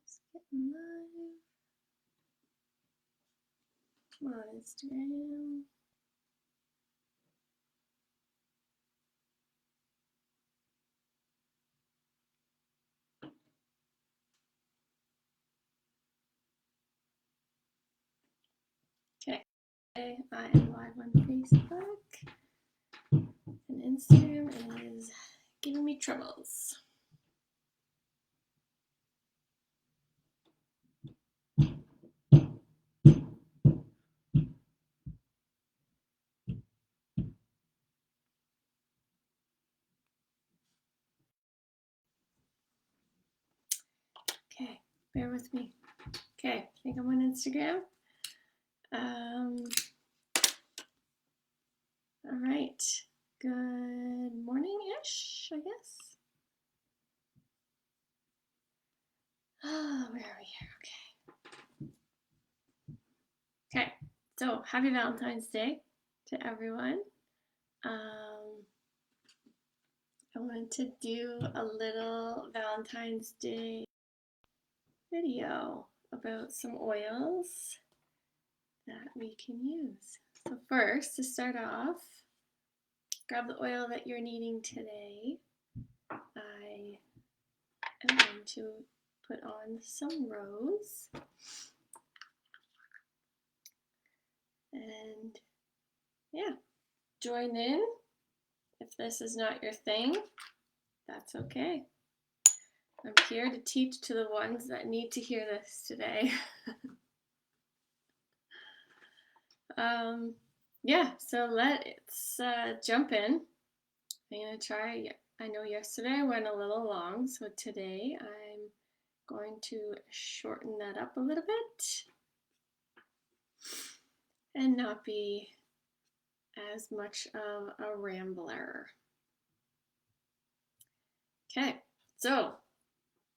just getting live. Come on, Instagram. Okay, I am live on Facebook, and Instagram is giving me troubles. Okay, bear with me. Okay, I think I'm on Instagram. All right, good morning-ish, I guess. Oh, where are we here? Okay. Okay, so happy Valentine's Day to everyone. I wanted to do a little Valentine's Day video about some oils that we can use. So first, to start off, grab the oil that you're needing today. I am going to put on some rose. And yeah, join in. If this is not your thing, that's okay. I'm here to teach to the ones that need to hear this today. Yeah, so let's jump in. I'm going to try, I know yesterday I went a little long, so today I'm going to shorten that up a little bit and not be as much of a rambler. Okay, so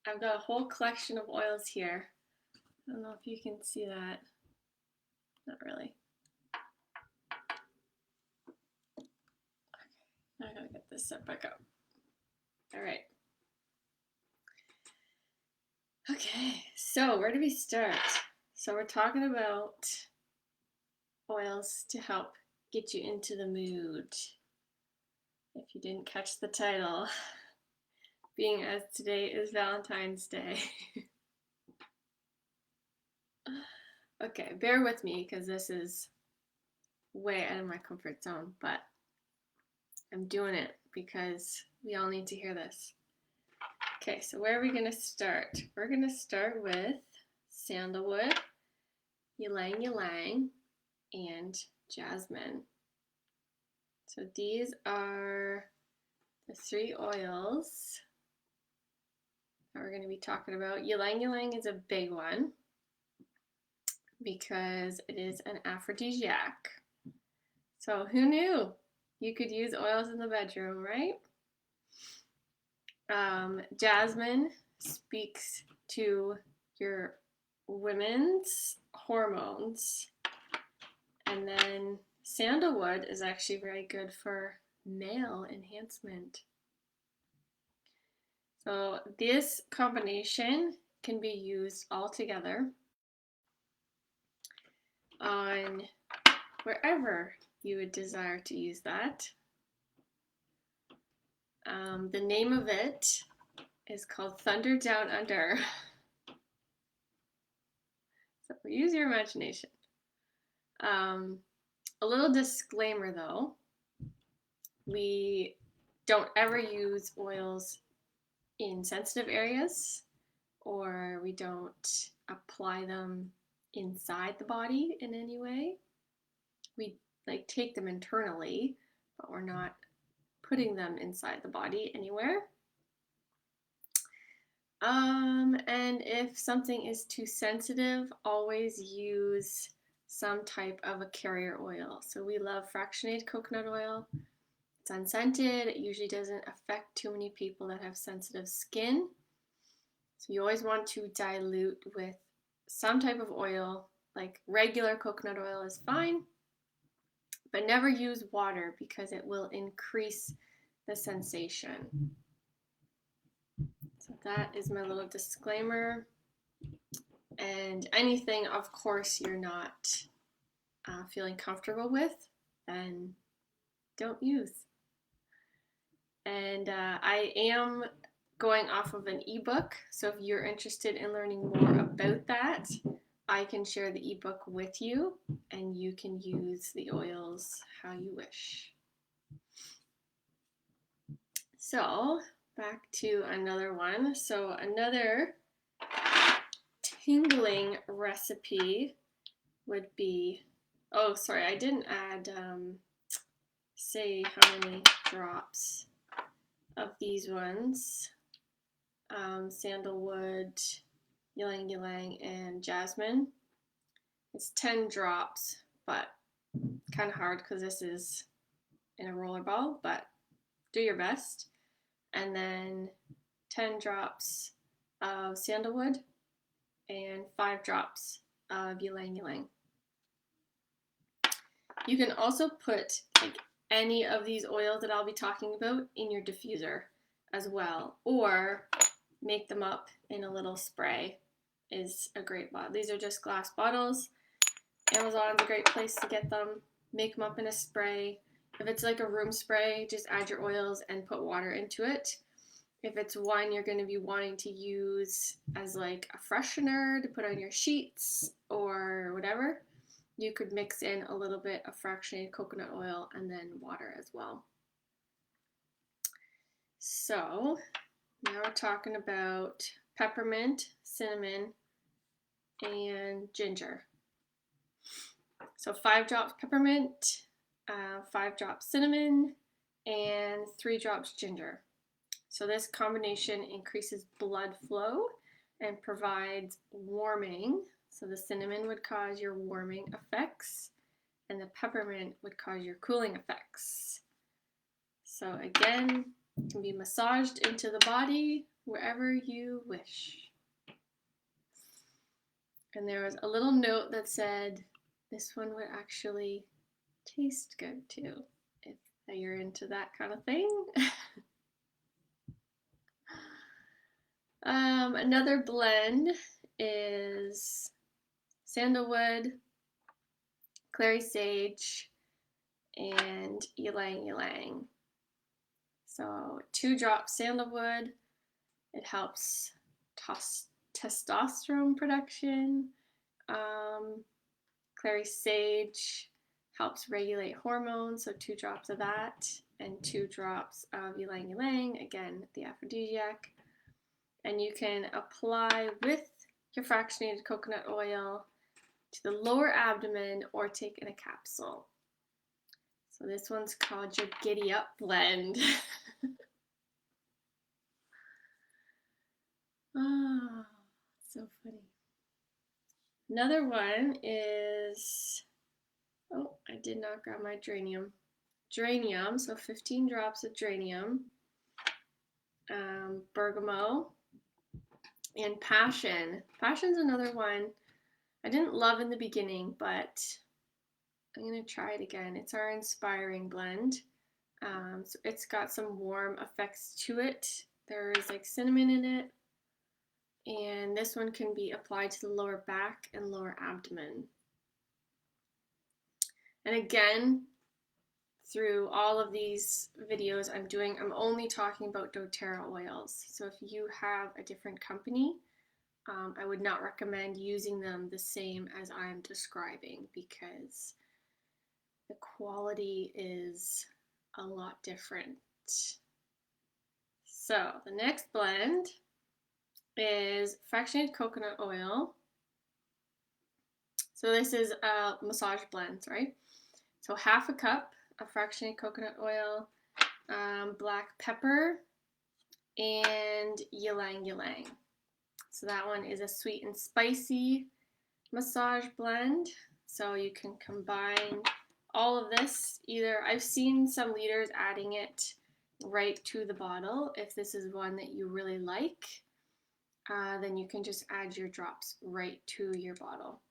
I've got a whole collection of oils here. I don't know if you can see that. Not really. Okay, I gotta get this set back up. All right. Okay, so where do we start? So we're talking about oils to help get you into the mood. If you didn't catch the title, being as today is Valentine's Day. Okay, bear with me because this is way out of my comfort zone, but I'm doing it because we all need to hear this. Okay, so where are we going to start? We're going to start with Sandalwood, Ylang Ylang, and Jasmine. So these are the three oils that we're going to be talking about. Ylang Ylang is a big one because it is an aphrodisiac. So who knew you could use oils in the bedroom, right? Jasmine speaks to your women's hormones, and then Sandalwood is actually very good for male enhancement. So this combination can be used all together on wherever you would desire to use that. The name of it is called Thunder Down Under. So use your imagination. A little disclaimer though, we don't ever use oils in sensitive areas, or we don't apply them inside the body in any way. We take them internally, but we're not putting them inside the body anywhere. And if something is too sensitive, always use some type of a carrier oil. So we love fractionated coconut oil. It's unscented. It usually doesn't affect too many people that have sensitive skin. So you always want to dilute with some type of oil, like regular coconut oil is fine, but never use water because it will increase the sensation. So So that is my little disclaimer. And anything, of course, you're not feeling comfortable with, then don't use. And I am going off of an ebook, so if you're interested in learning more about that, I can share the ebook with you, and you can use the oils how you wish. So back to another one. So another tingling recipe would be, oh sorry, I didn't add say how many drops of these ones. Sandalwood, Ylang Ylang, and Jasmine. It's 10 drops, but kind of hard because this is in a roller ball, but do your best. And then 10 drops of Sandalwood and 5 drops of Ylang Ylang. You can also put like any of these oils that I'll be talking about in your diffuser as well, or make them up in a little spray is a great bottle. These are just glass bottles. Amazon's a great place to get them. Make them up in a spray. If it's like a room spray, just add your oils and put water into it. If it's one you're going to be wanting to use as like a freshener to put on your sheets or whatever, you could mix in a little bit of fractionated coconut oil and then water as well. So now we're talking about peppermint, cinnamon, and ginger. So 5 drops peppermint, 5 drops cinnamon, and 3 drops ginger. So this combination increases blood flow and provides warming. So the cinnamon would cause your warming effects, and the peppermint would cause your cooling effects. So again, it can be massaged into the body wherever you wish. And there was a little note that said this one would actually taste good too, if you're into that kind of thing. Another blend is Sandalwood, Clary Sage, and Ylang Ylang. So 2 drops Sandalwood, it helps testosterone production. Clary Sage helps regulate hormones, so 2 drops of that, and 2 drops of Ylang Ylang, again the aphrodisiac. And you can apply with your fractionated coconut oil to the lower abdomen or take in a capsule. So this one's called your Giddy Up Blend. Oh, so funny. Another one is, oh, I did not grab my geranium. Geranium, so 15 drops of geranium, bergamot, and passion. Passion's another one I didn't love in the beginning, but I'm going to try it again. It's our inspiring blend. So it's got some warm effects to it. There's like cinnamon in it. And this one can be applied to the lower back and lower abdomen. And again, through all of these videos I'm only talking about doTERRA oils. So if you have a different company, I would not recommend using them the same as I'm describing because the quality is a lot different. So the next blend is fractionated coconut oil. So this is a massage blend, right? So half a cup of fractionated coconut oil, black pepper, and Ylang Ylang. So that one is a sweet and spicy massage blend. So you can combine all of this. Either I've seen some leaders adding it right to the bottle. If this is one that you really like, then you can just add your drops right to your bottle.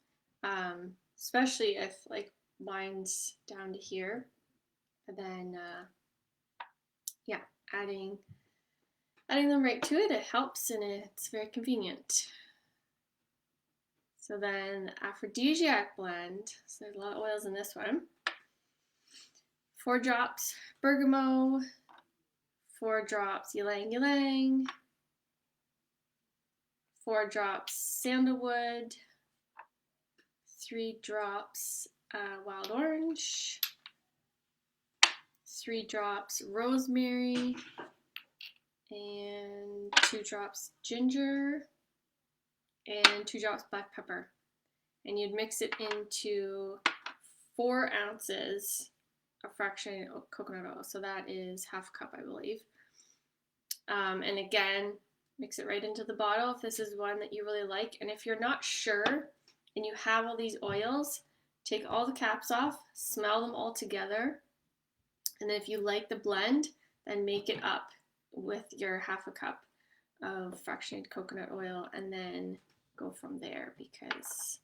Especially if like mine's down to here, then yeah, adding adding them right to it, it helps and it's very convenient. So then Aphrodisiac Blend, so there's a lot of oils in this one. 4 drops bergamot, 4 drops Ylang Ylang, 4 drops sandalwood, 3 drops wild orange, 3 drops rosemary, and 2 drops ginger, and 2 drops black pepper. And you'd mix it into 4 ounces of fractionated coconut oil. So that is half a cup, I believe. And again, mix it right into the bottle if this is one that you really like. And if you're not sure and you have all these oils, take all the caps off, smell them all together. And then if you like the blend, then make it up with your half a cup of fractionated coconut oil and then go from there, because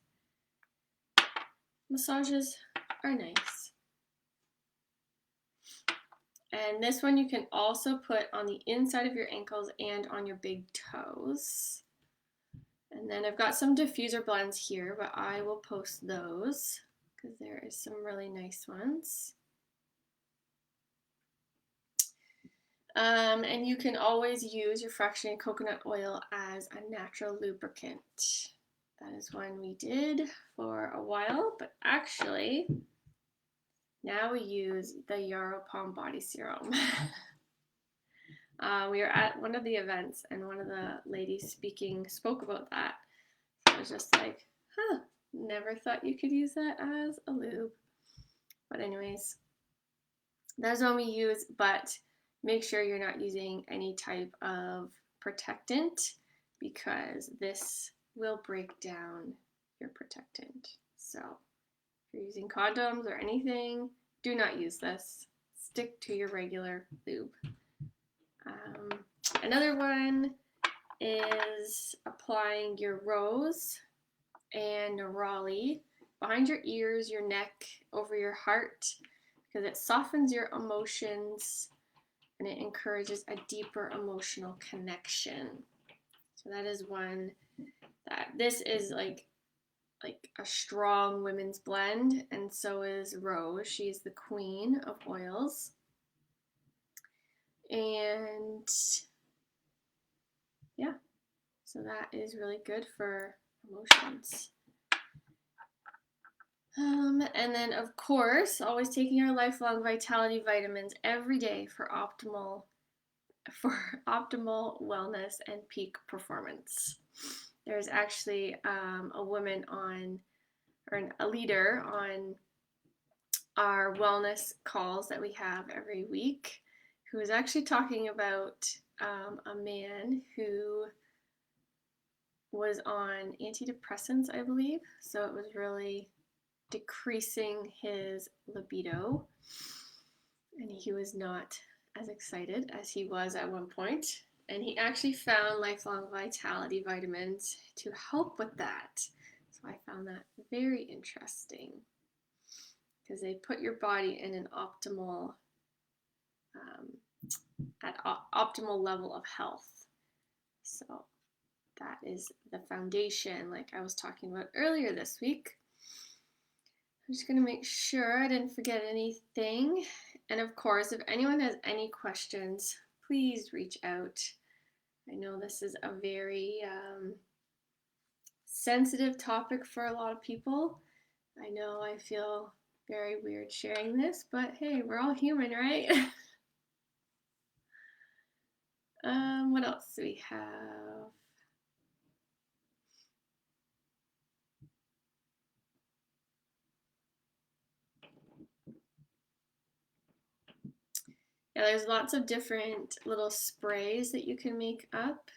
massages are nice. And this one you can also put on the inside of your ankles and on your big toes. And then I've got some diffuser blends here, but I will post those because there is some really nice ones. And you can always use your fractionated coconut oil as a natural lubricant. That is one we did for a while, but actually now we use the Yarrow Palm Body Serum. We were at one of the events and one of the ladies speaking spoke about that. So I was just like, huh, never thought you could use that as a lube. But anyways, that's one we use, but make sure you're not using any type of protectant because this will break down your protectant. So if you're using condoms or anything, do not use this. Stick to your regular lube. Another one is applying your rose and neroli behind your ears, your neck, over your heart, because it softens your emotions and it encourages a deeper emotional connection. So that is one that this is like a strong women's blend, and so is Rose. She's the queen of oils. And yeah, so that is really good for emotions. And then of course, always taking our lifelong vitality vitamins every day for optimal wellness and peak performance. There's actually a woman on, or a leader on our wellness calls that we have every week, who is actually talking about a man who was on antidepressants, I believe. So it was really decreasing his libido, and he was not as excited as he was at one point. And he actually found lifelong vitality vitamins to help with that. So I found that very interesting because they put your body in an optimal optimal level of health. So that is the foundation, like I was talking about earlier this week. I'm just going to make sure I didn't forget anything. And of course, if anyone has any questions, please reach out. I know this is a very sensitive topic for a lot of people. I know I feel very weird sharing this, but hey, we're all human, right? What else do we have? Yeah, there's lots of different little sprays that you can make up.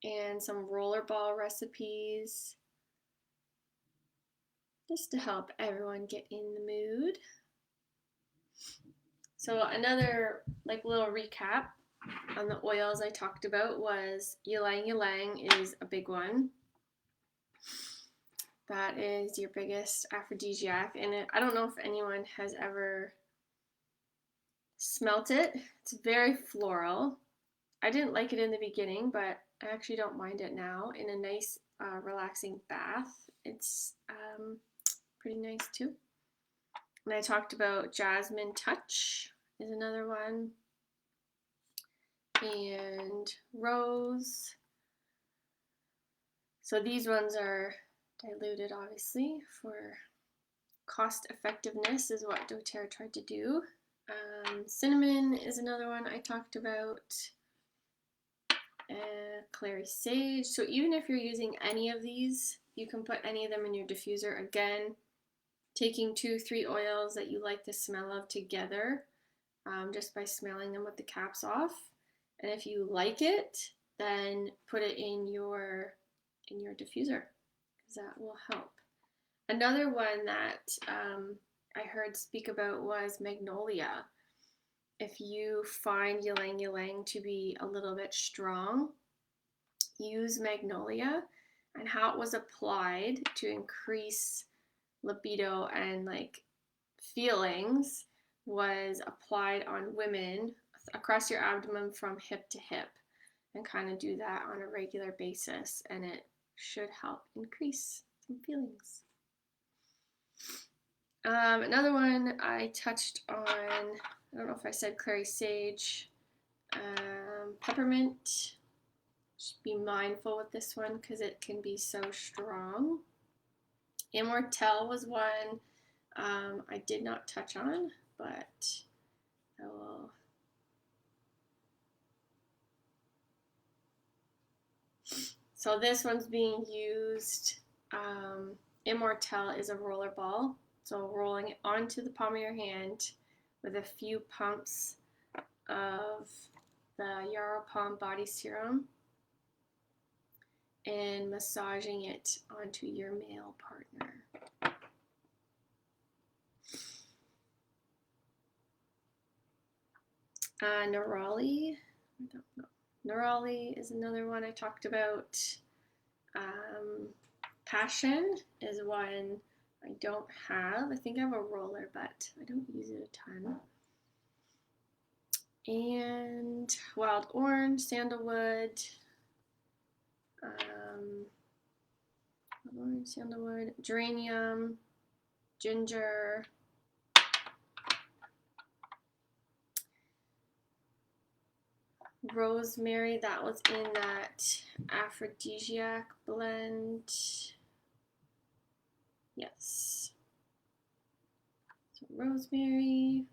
And some rollerball recipes. Just to help everyone get in the mood. So another little recap on the oils I talked about was Ylang Ylang is a big one. That is your biggest aphrodisiac, and I don't know if anyone has ever smelt it. It's very floral. I didn't like it in the beginning, but I actually don't mind it now. In a nice, relaxing bath, it's pretty nice too. And I talked about Jasmine Touch is another one. And Rose. So these ones are diluted, obviously, for cost effectiveness is what doTERRA tried to do. Cinnamon is another one I talked about. Clary Sage. So even if you're using any of these, you can put any of them in your diffuser. Again, taking 2-3 oils that you like the smell of together, just by smelling them with the caps off. And if you like it, then put it in your diffuser, because that will help. Another one that I heard speak about was Magnolia. If you find Ylang Ylang to be a little bit strong, use Magnolia. And how it was applied to increase libido and like feelings was applied on women across your abdomen from hip to hip, and kind of do that on a regular basis, and it should help increase some feelings. Another one I touched on, I don't know if I said Clary Sage, Peppermint. Just be mindful with this one because it can be so strong. Immortelle was one I did not touch on, but I will. So this one's being used. Immortelle is a roller ball. So rolling it onto the palm of your hand with a few pumps of the Yarrow Palm Body Serum and massaging it onto your male partner. Neroli, I don't know. Neroli is another one I talked about. Passion is one I don't have. I think I have a roller, but I don't use it a ton. And Wild Orange, Sandalwood, Sandalwood, Geranium, Ginger, Rosemary, that was in that Aphrodisiac Blend. Yes. So rosemary.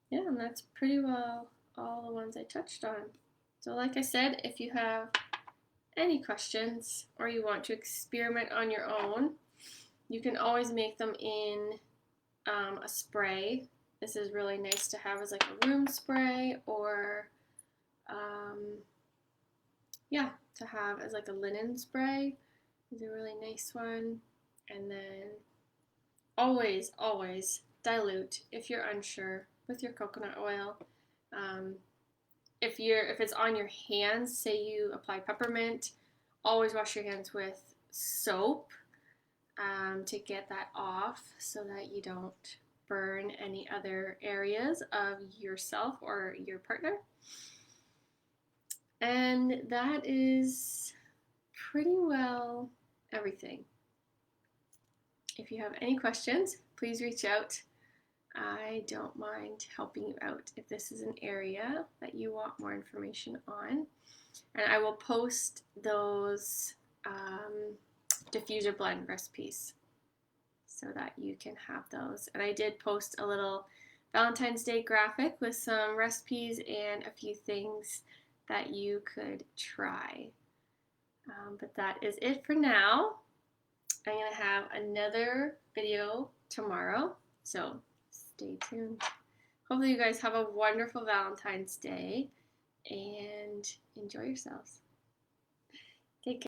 Yeah, and that's pretty well all the ones I touched on. So like I said, if you have any questions or you want to experiment on your own, you can always make them in a spray. This is really nice to have as like a room spray, or yeah, to have as like a linen spray is a really nice one. And then always dilute if you're unsure with your coconut oil. If it's on your hands, say you apply peppermint, always wash your hands with soap to get that off, so that you don't burn any other areas of yourself or your partner. And that is pretty well everything. If you have any questions, please reach out. I don't mind helping you out if this is an area that you want more information on. And I will post those diffuser blend recipes so that you can have those. And I did post a little Valentine's Day graphic with some recipes and a few things that you could try. But that is it for now. I'm going to have another video tomorrow, so stay tuned. Hopefully you guys have a wonderful Valentine's Day and enjoy yourselves. Take care.